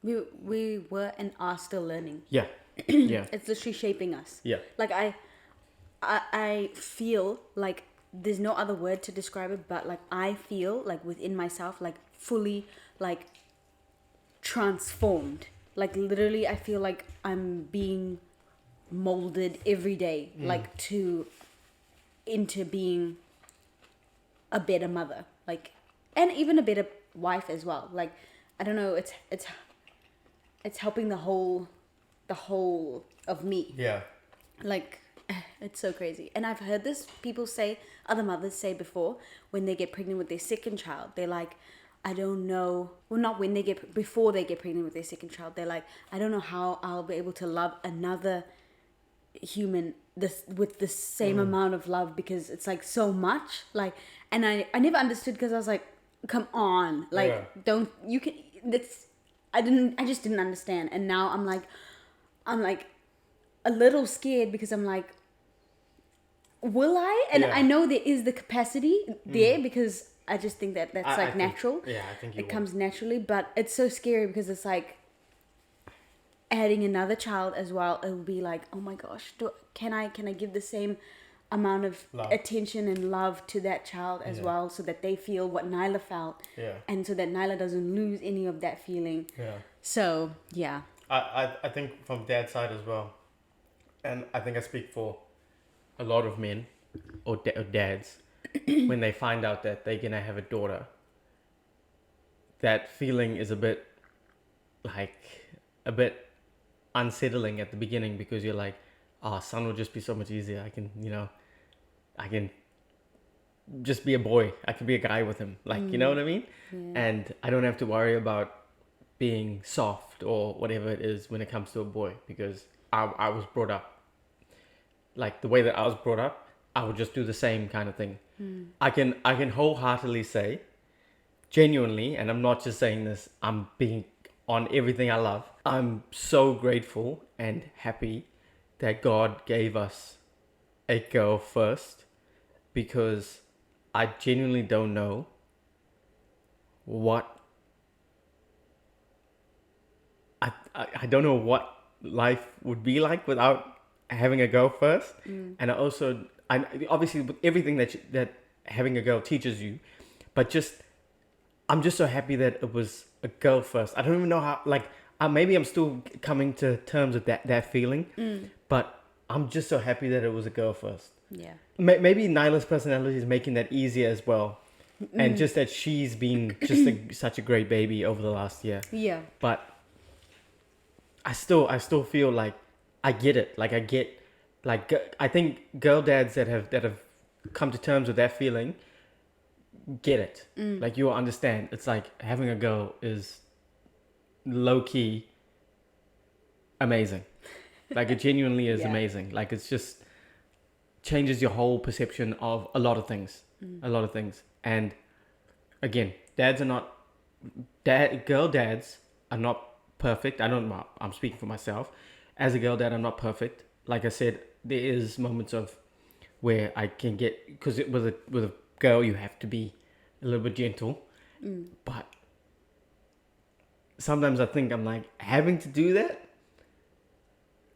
We were and are still learning. Yeah. Yeah. It's literally shaping us. Yeah. Like, I feel like there's no other word to describe it, but like, I feel like within myself, like, fully, like, transformed. Like, literally, I feel like I'm being molded every day, like, into being a better mother, like, and even a better wife as well. Like, I don't know, it's helping the whole of me. Yeah. Like, it's so crazy. And I've heard this, other mothers say before, when they get pregnant with their second child, they're like, I don't know, well, not when before they get pregnant with their second child, they're like, I don't know how I'll be able to love another human with the same amount of love, because it's like so much. Like, and I never understood, because I was like, come on, like, I just didn't understand. And now I'm like a little scared, because I'm like, will I? And I know there is the capacity there, because I just think that's natural. I think it comes naturally, but it's so scary, because it's like adding another child as well. It will be like, oh my gosh, can I give the same amount of attention and love to that child as well, so that they feel what Nyla felt, and so that Nyla doesn't lose any of that feeling. So yeah, I think from dad's side as well, and I think I speak for a lot of men or dads, when they find out that they're gonna have a daughter, that feeling is a bit unsettling at the beginning, because you're like, oh, son will just be so much easier. I can just be a boy. I can be a guy with him. Like, you know what I mean? Yeah. And I don't have to worry about being soft or whatever it is when it comes to a boy, because I was brought up like the way that I was brought up. I would just do the same kind of thing. I can wholeheartedly say, genuinely, and I'm not just saying this, I'm being on everything I love, I'm so grateful and happy that God gave us a girl first, because I genuinely don't know what I don't know what life would be like without having a girl first. And I obviously with everything that having a girl teaches you, but I'm just so happy that it was a girl first. I don't even know how, like, maybe I'm still coming to terms with that feeling, but I'm just so happy that it was a girl first. Yeah. Maybe Nyla's personality is making that easier as well. And just that she's been just such a great baby over the last year. Yeah. But I still feel like I get it. Like I think girl dads that have come to terms with that feeling get it. Like you'll understand. It's like having a girl is low key amazing. Like it genuinely is amazing. Like it's just changes your whole perception of a lot of things. A lot of things. And again, girl dads are not perfect. I'm speaking for myself. As a girl dad, I'm not perfect. Like I said, there is moments of where I can get, because with a girl, you have to be a little bit gentle. But sometimes I think I'm like, having to do that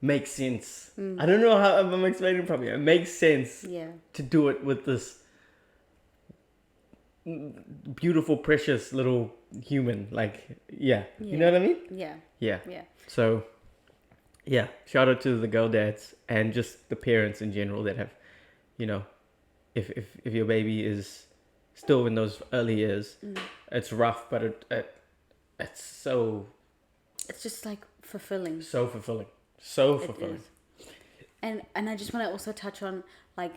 makes sense. I don't know how I'm explaining it properly. It makes sense to do it with this beautiful, precious little human. Like, you know what I mean? Yeah. So, shout out to the girl dads and just the parents in general that have, if your baby is still in those early years, it's rough, but it's so... It's just like fulfilling. So fulfilling. So fulfilling. It is. And I just want to also touch on, like,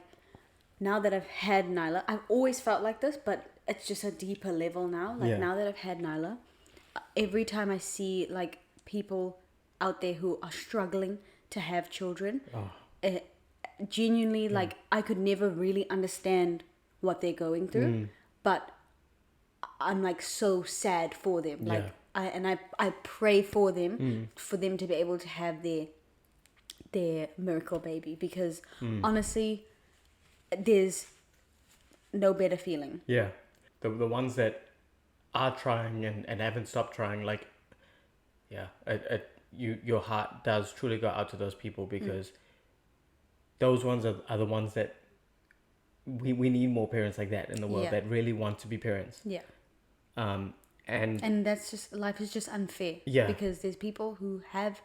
now that I've had Nyla, I've always felt like this, but it's just a deeper level now. Like, now that I've had Nyla, every time I see, like, people out there who are struggling to have children, genuinely, like, I could never really understand what they're going through, but I'm, like, so sad for them. Like, I pray for them, for them to be able to have their miracle baby, because honestly, there's no better feeling. Yeah. The ones that are trying and haven't stopped trying, like, your heart does truly go out to those people, because those ones are the ones that we need more parents like that in the world that really want to be parents. Yeah. And that's just, life is just unfair. Yeah. Because there's people who have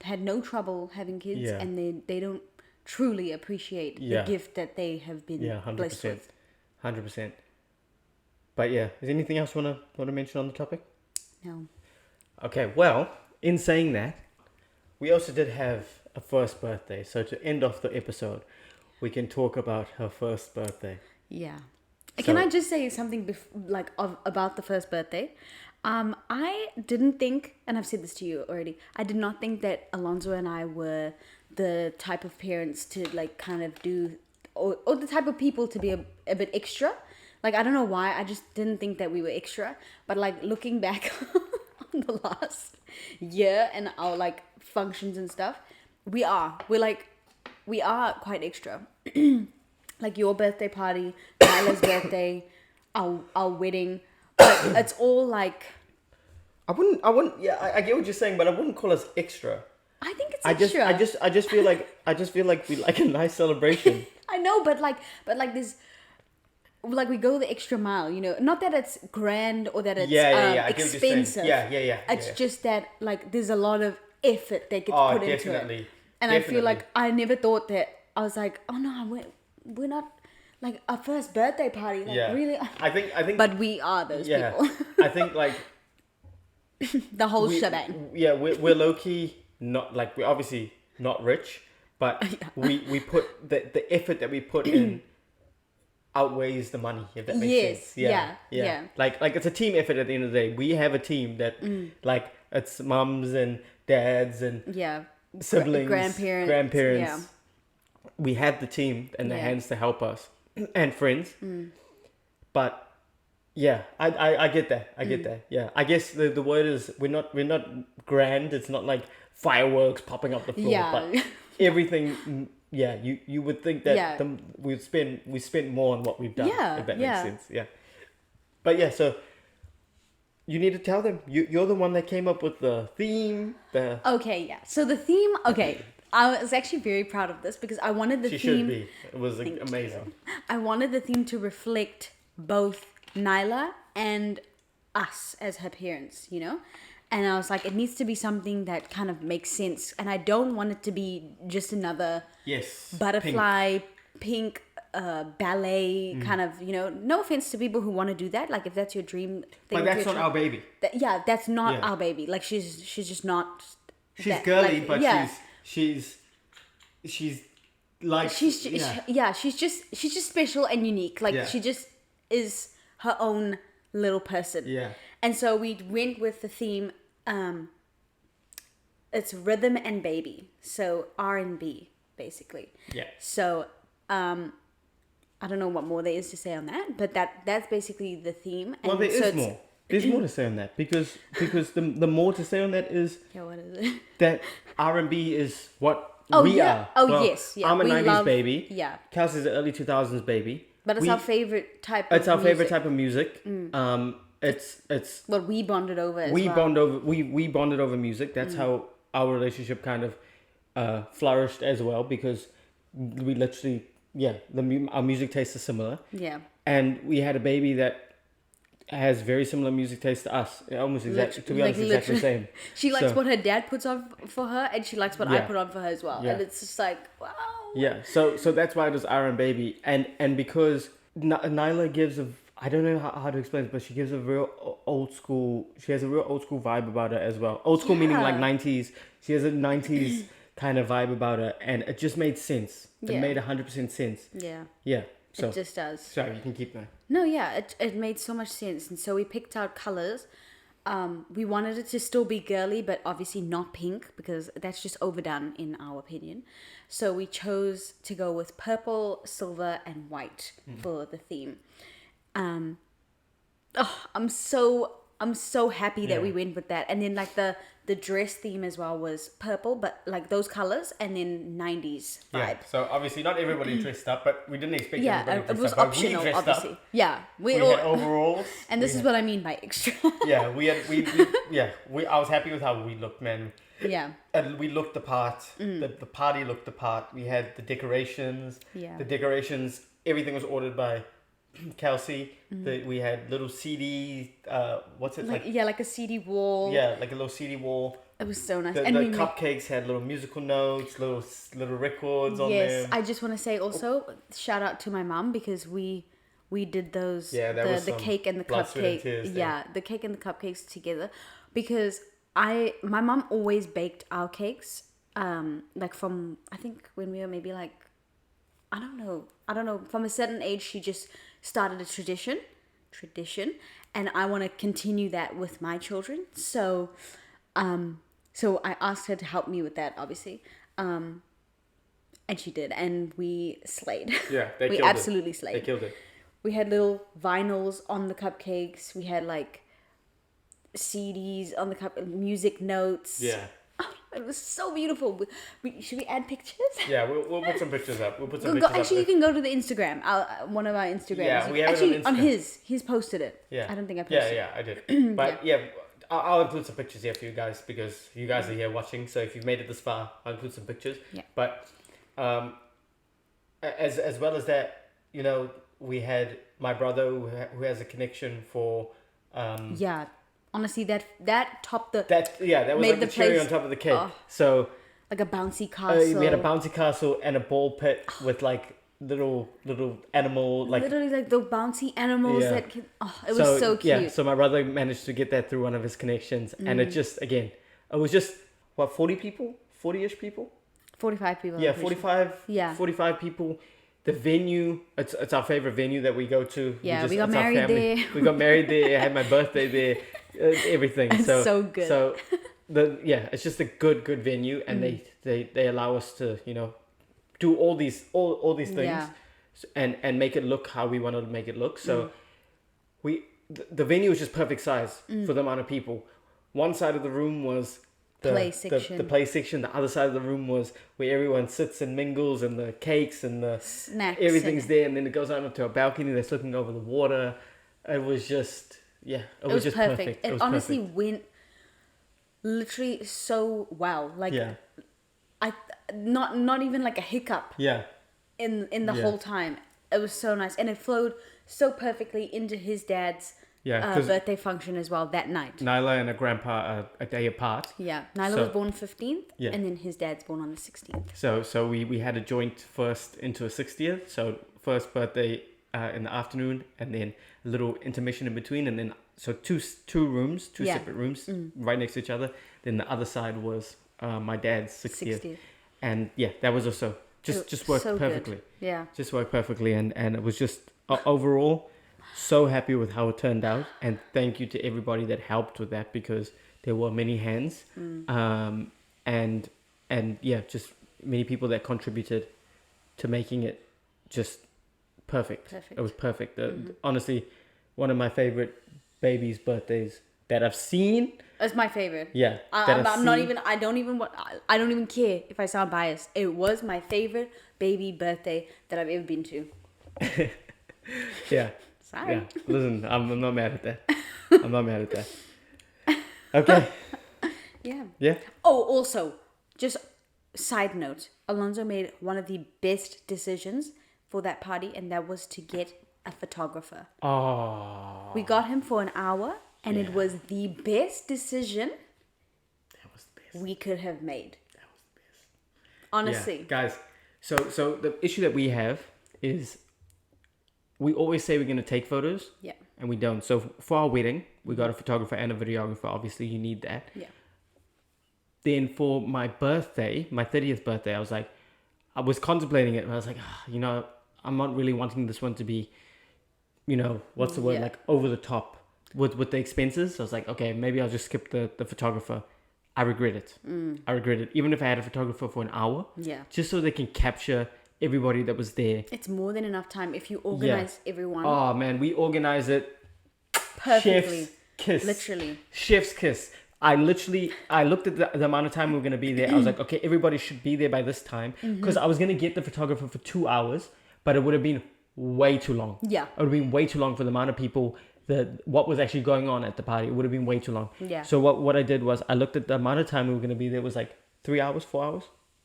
had no trouble having kids, and they don't truly appreciate the gift that they have been blessed with. 100%. But is there anything else you want to mention on the topic? No. Okay, well, in saying that, we also did have a first birthday. So to end off the episode, we can talk about her first birthday. Yeah. Can I just say something about the first birthday? I didn't think, and I've said this to you already, I did not think that Alonzo and I were the type of parents to, like, kind of do, or the type of people to be a bit extra. Like, I don't know why, I just didn't think that we were extra. But, like, looking back on the last year and our, like, functions and stuff, we are quite extra. Like your birthday party, Nyla's birthday, our wedding, but it's all like... I wouldn't, I get what you're saying, but I wouldn't call us extra. I think it's extra. I just feel like we like a nice celebration. I know, but there's, like, we go the extra mile, not that it's grand or that it's expensive. It's just that, like, there's a lot of effort that gets put into it. And I feel like I never thought that. I was like, oh no, we're not, like, our first birthday party, like, really. I think but we are those people. I think, like, the whole shebang. We're low key not, like, we're obviously not rich, but we put the effort that we put in outweighs the money, if that makes sense. Yeah. Like it's a team effort at the end of the day. We have a team that like, it's mums and dads and siblings, grandparents. Yeah. We have the team and the hands to help us and friends. But I get that. I get that. Yeah. I guess the word is we're not grand. It's not like fireworks popping up the floor, but everything you would think that Yeah. we spent more on what we've done. Yeah, If that yeah. makes sense. Yeah. But yeah, so you need to tell them you're the one that came up with the theme. Okay, yeah. So the theme. Okay, I was actually very proud of this because I wanted the She theme. should be. It was Thank amazing. I wanted the theme to reflect both Nyla and us as her parents, you know? And I was like, it needs to be something that kind of makes sense. And I don't want it to be just another Yes. butterfly, pink ballet kind of, you know, no offense to people who want to do that. Like, if that's your dream thing. But that's not our baby. That's not Yeah. our baby. Like, she's just not. She's that, girly, like, but yeah. she's like she's just special and unique. Like Yeah. she just is her own little person. Yeah. And so we went with the theme. It's rhythm and baby, so R&B basically. Yeah. So I don't know what more there is to say on that, but that's basically the theme. And Well, there so is more. There's more to say on that because the more to say on that is Yeah, what is it? that R&B is what Oh, we yeah. are. Oh, Well, yes, yeah. I'm a We 90s love- baby. yeah. Kelsey's an early 2000s baby. But it's our favorite type. It's of our favorite music. type of music. It's What we bonded over. As we well. bond over we bonded over music. That's how our relationship kind of flourished as well because we literally our music tastes are similar. Yeah. And we had a baby that has very similar music taste to us. Almost exactly, to be honest, exactly the same. She likes So- what her dad puts on for her, and she likes what I Yeah. put on for her as well. Yeah. And it's just like, wow. Yeah, so that's why it was Iron Baby, and because Nyla gives a, I don't know how to explain it, but she gives a real old school. She has a real old school vibe about her as well. Old school meaning like Yeah. 90s. She has a 90s kind of vibe about her, and it just made sense. It Yeah. made 100% sense. Yeah. Yeah. So It just does. sorry, you can keep that. No, yeah, it made so much sense. And so we picked out colors. We wanted it to still be girly, but obviously not pink because that's just overdone in our opinion. So we chose to go with purple, silver, and white for the theme. I'm so happy that we went with that. And then like the dress theme as well was purple, but like those colors, and then 90s vibe. Yeah. So obviously not everybody dressed up, but we didn't expect Yeah, everybody it dressed was up. But we optional, dressed obviously. Up. Yeah, We all, had overalls. and this is what I mean by extra. Yeah, I was happy with how we looked, man. Yeah. And we looked the part. The party looked the part. We had the decorations. Yeah. The decorations, everything was ordered by Kelsey. We had little CD, what's it like? Like a CD wall. Yeah, like a little CD wall. It was so nice. The and we cupcakes had little musical notes, little records on yes, them. I just want to say also shout out to my mom because we did those Yeah, that was the some cake and the blood, sweat, and cupcake. tears there. Yeah, the cake and the cupcakes together because my mom always baked our cakes like from I think when we were maybe like I don't know from a certain age she just started a tradition and I want to continue that with my children. So I asked her to help me with that, obviously. And she did. And we slayed. Yeah, they we killed absolutely it. slayed. They killed it. We had little vinyls on the cupcakes. We had like CDs on the cup, music notes. Yeah. It was so beautiful. Should we add pictures? Yeah, we'll put some pictures up. We'll put some Go, pictures actually, you up. can go to the Instagram. One of our Instagrams. Yeah, we have it on actually on Instagram. He's posted it. Yeah. I don't think I posted it. Yeah, I did. But yeah, I'll include some pictures here for you guys because you guys are here watching. So if you've made it this far, I'll include some pictures. Yeah. But as well as that, you know, we had my brother who has a connection for. Yeah. Honestly, that topped the That was made like the the cherry place- on top of the cake. oh. So like a bouncy castle. we had a bouncy castle and a ball pit with like little animal like. Literally like the bouncy animals Yeah. that can. Oh, it was so cute. Yeah, so my brother managed to get that through one of his connections, and it just it was just what 40-ish people. 45 people. Yeah, I'm pretty 45. sure. Yeah. 45 people. The venue, it's our favorite venue that we go to. Yeah, we got it's our married family. there. We got married there. I had my birthday there. Everything. It's so good. So it's just a good venue, and they allow us to do all these things, Yeah. and make it look how we wanted to make it look. So the venue was just perfect size for the amount of people. One side of the room was play section. The play section. The other side of the room was where everyone sits and mingles, and the cakes and the snacks. Everything's there, and then it goes out onto a balcony. They're looking over the water. It was just, it was just perfect. It honestly went literally so well. Like, not even like a hiccup. Yeah. In the whole time, it was so nice, and it flowed so perfectly into his dad's birthday function as well that night. Nyla and her grandpa are a day apart. Yeah, Nyla was born 15th, yeah. and then his dad's born on the 16th. So we had a joint first into a 60th. So first birthday in the afternoon, and then a little intermission in between, and then so two rooms, two separate rooms right next to each other. Then the other side was my dad's 60th. And that was also just worked so perfectly. Good. Yeah, just worked perfectly, and it was just overall. So happy with how it turned out, and thank you to everybody that helped with that, because there were many hands, and just many people that contributed to making it just perfect. It was perfect. Honestly, one of my favorite baby's birthdays that I've seen. It's my favorite. Yeah, I'm not even. I don't even care if I sound biased. It was my favorite baby birthday that I've ever been to. Yeah. Sorry. Yeah, listen, I'm not mad at that. I'm not mad at that. Okay. Yeah. Yeah. Oh, also, just side note, Alonzo made one of the best decisions for that party, and that was to get a photographer. Oh. We got him for an hour, and it was the best decision we could have made. That was the best. Honestly. Yeah, guys, so the issue that we have is we always say we're going to take photos, and we don't. So for our wedding, we got a photographer and a videographer. Obviously, you need that. Yeah. Then for my birthday, my 30th birthday, I was contemplating it, and I was like, I'm not really wanting this one to be, what's the word, like over the top with the expenses. So I was like, okay, maybe I'll just skip the photographer. I regret it. I regret it. Even if I had a photographer for an hour, just so they can capture everybody that was there. It's more than enough time if you organize everyone. Oh man, we organize it perfectly. Chef's kiss. Literally. Chef's kiss. I looked at the amount of time we were going to be there. I was like, okay, everybody should be there by this time. Because I was going to get the photographer for 2 hours, but it would have been way too long. Yeah. It would have been way too long for the amount of people, what was actually going on at the party. It would have been way too long. Yeah. So what I did was I looked at the amount of time we were going to be there. It was like 3 hours, 4 hours?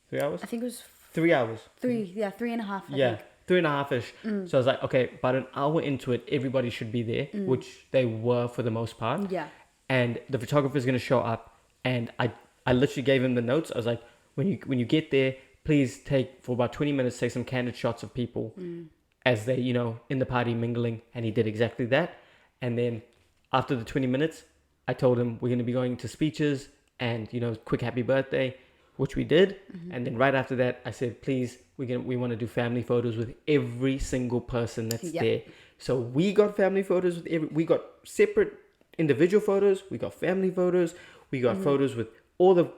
3 hours? I think it was 3 hours. 3.5. I think. 3.5-ish. So I was like, okay, about an hour into it, everybody should be there, which they were for the most part. Yeah. And the photographer is going to show up, and I literally gave him the notes. I was like, when you get there, please for about 20 minutes, take some candid shots of people as they, in the party mingling. And he did exactly that. And then after the 20 minutes, I told him we're going to be going to speeches and, quick happy birthday, which we did. And then right after that, I said, please, we want to do family photos with every single person that's there. So we got family photos we got separate individual photos, we got family photos, we got photos with all the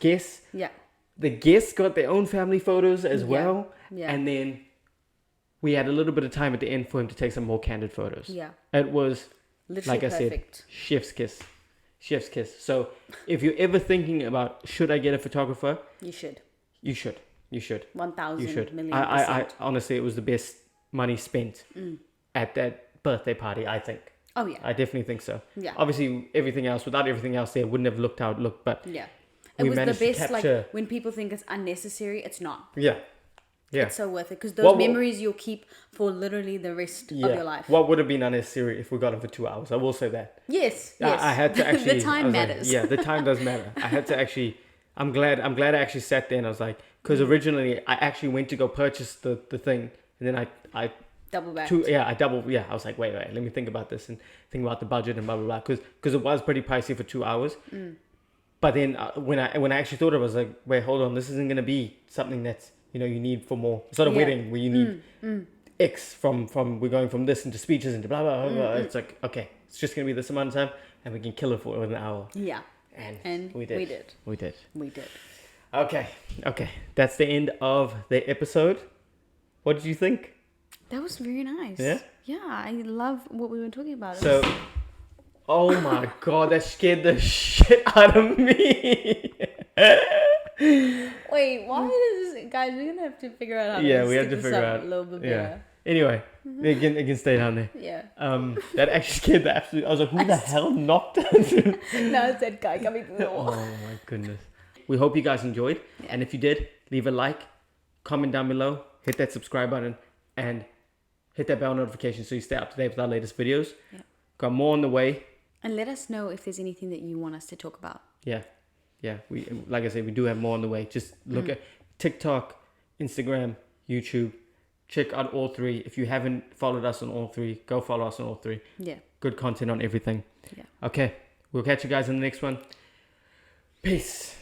guests. Yeah. The guests got their own family photos as well. Yeah. And then we had a little bit of time at the end for him to take some more candid photos. Yeah. It was, literally like I perfect. said, chef's kiss. Chef's kiss. So if you're ever thinking about, should I get a photographer? You should. You should. 1,000 You should. million I %. honestly, it was the best money spent at that birthday party, I think. Oh, yeah. I definitely think so. Yeah. Obviously, without everything else there, wouldn't have looked how it looked, but yeah. It was the best, like, when people think it's unnecessary, it's not. Yeah. Yeah. It's so worth it, because those memories you'll keep for literally the rest of your life. What would have been unnecessary if we got it for 2 hours? I will say that. Yes. I had to actually... the time matters. Like, the time does matter. I had to actually... I'm glad I actually sat there and I was like... Because originally, I actually went to go purchase the thing, and then I double back. I was like, wait, let me think about this and think about the budget and blah, blah, blah. Because it was pretty pricey for 2 hours. But then when I actually thought of it, I was like, wait, hold on. This isn't going to be something that's, you need for more. It's not a wedding where you need X from we're going from this into speeches into blah, blah, blah, blah. It's like, okay, it's just going to be this amount of time and we can kill it for an hour. Yeah. And we did. We did. Okay. That's the end of the episode. What did you think? That was very nice. Yeah? Yeah, I love what we were talking about. So, Oh my god, that scared the shit out of me. Wait, why is this? Guys, we're gonna have to figure out how Yeah, to we have stick to this figure up out. a little bit Yeah. better. Anyway, it can stay down there. Yeah. That actually scared the absolute. I was like, who the hell knocked it? No, it's that guy coming through the wall. Oh my goodness. We hope you guys enjoyed. Yeah. And if you did, leave a like, comment down below, hit that subscribe button, and hit that bell notification so you stay up to date with our latest videos. Yeah. Got more on the way. And let us know if there's anything that you want us to talk about. Yeah. We, like I said, we do have more on the way. Just look at TikTok, Instagram, YouTube. Check out all three. If you haven't followed us on all three, go follow us on all three. Yeah. Good content on everything. Yeah. Okay. We'll catch you guys in the next one. Peace.